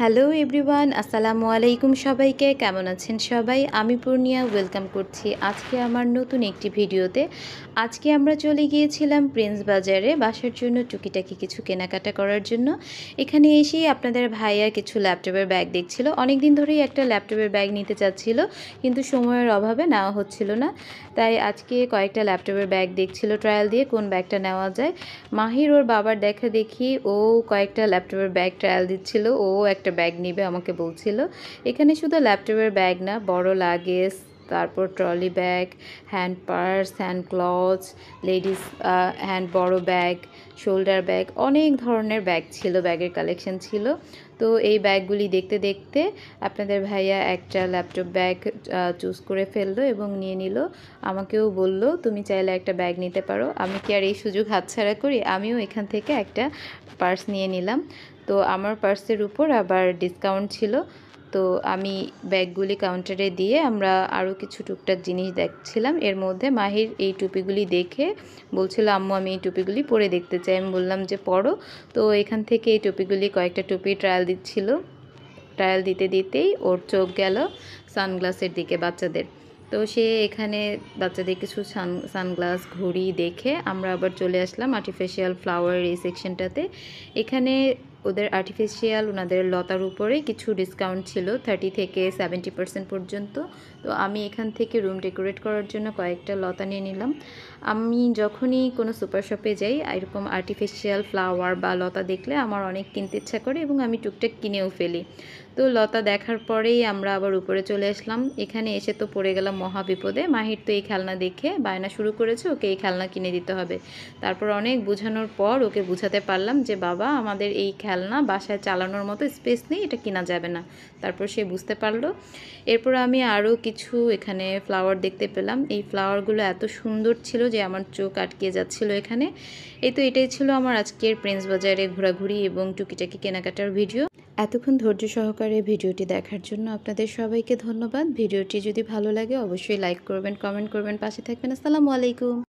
Hello everyone, আসসালামু আলাইকুম। সবাইকে কেমন আছেন সবাই? আমি পূর্ণিয়া, ওয়েলকাম করছি আজকে আমার নতুন একটি ভিডিওতে। আজকে আমরা চলে গিয়েছিলাম প্রিন্স বাজারে বাসার জন্য টুকিটাকি কিছু কেনাকাটা করার জন্য। এখানে এসেই আপনাদের ভাইয়া কিছু ল্যাপটপের ব্যাগ দেখছিল। অনেক দিন ধরেই একটা ল্যাপটপের ব্যাগ নিতে চাচ্ছিল, কিন্তু সময়ের অভাবে নেওয়া হচ্ছিল না। তাই আজকে কয়েকটা ল্যাপটপের ব্যাগ দেখছিল ট্রায়াল দিয়ে কোন ব্যাগটা নেওয়া যায়। মাহির ওর বাবার দেখা দেখি ও কয়েকটা ল্যাপটপের ব্যাগ ট্রায়াল দিচ্ছিল, ও একটা ব্যাগ নিবে আমাকে বলছিল। এখানে শুধু ল্যাপটপের ব্যাগ না, বড় লাগেজ, তারপর trolley bag, hand purse, hand gloves, ladies hand বড় ব্যাগ, শোল্ডার ব্যাগ, অনেক ধরনের ব্যাগ ছিল, ব্যাগের কালেকশন ছিল। তো এই ব্যাগগুলি দেখতে দেখতে আপনাদের ভাইয়া একটা ল্যাপটপ ব্যাগ চুজ করে ফেললো এবং নিয়ে নিল। আমাকেও বলল তুমি চাইলে একটা ব্যাগ নিতে পারো। আমি কি আর এই সুযোগ হাতছাড়া করি? আমিও এখান থেকে একটা পার্স নিয়ে নিলাম। তো আমার পার্সের উপর আবার ডিসকাউন্ট ছিল। তো আমি ব্যাগগুলি কাউন্টারে দিয়ে আমরা আরও কিছু টুকটাক জিনিস দেখছিলাম। এর মধ্যে মাহির এই টুপিগুলি দেখে বলছিল আম্মু আমি এই টুপিগুলি পরে দেখতে চাই। আমি বললাম যে পরো। তো এখান থেকে এই টুপিগুলি কয়েকটা টুপি ট্রায়াল দিচ্ছিল। ট্রায়াল দিতে দিতেই ওর চোখ গেল সানগ্লাসের দিকে বাচ্চাদের। তো সে এখানে বাচ্চাদের কিছু সানগ্লাস ঘড়ি দেখে আমরা আবার চলে আসলাম আর্টিফিশিয়াল ফ্লাওয়ারের এই সেকশনটাতে। এখানে ওদের আর্টিফিশিয়াল ওনাদের লতার উপরে কিছু ডিসকাউন্ট ছিল 30 থেকে 70% পর্যন্ত। তো আমি এখান থেকে রুম ডেকোরেট করার জন্য কয়েকটা লতা নিয়ে নিলাম। আমি যখনই কোনো সুপার শপে যাই এরকম আর্টিফিশিয়াল ফ্লাওয়ার বা লতা দেখলে আমার অনেক কিনতে ইচ্ছা করে এবং আমি টুকটাক কিনেও ফেলি। তো লতা দেখার পরেই আমরা আবার উপরে চলে আসলাম। এখানে এসে তো পড়ে গেলাম মহা বিপদে। মাহির তো এই খেলনা দেখে বায়না শুরু করেছে ওকে এই খেলনা কিনে দিতে হবে। তারপর অনেক বোঝানোর পর ওকে বুঝাতে পারলাম যে বাবা আমাদের এই খেলনা বাসায় চালানোর মতো স্পেস নেই, এটা কেনা যাবে না। তারপর সে বুঝতে পারলো। এরপর আমি আরও কিছু এখানে ফ্লাওয়ার দেখতে পেলাম। এই ফ্লাওয়ারগুলো এত সুন্দর ছিল যে আমার চোখ আটকে যাচ্ছিল এখানে। এটাই ছিল আমার আজকের প্রিন্স বাজারে ঘোরাঘুরি এবং টুকিটাকি কেনাকাটার ভিডিও। এতক্ষণ ধৈর্য সহকারে ভিডিওটি দেখার জন্য আপনাদের সবাইকে ধন্যবাদ। ভিডিওটি যদি ভালো লাগে অবশ্যই লাইক করবেন, কমেন্ট করবেন, পাশে থাকবেন। আসসালামু আলাইকুম।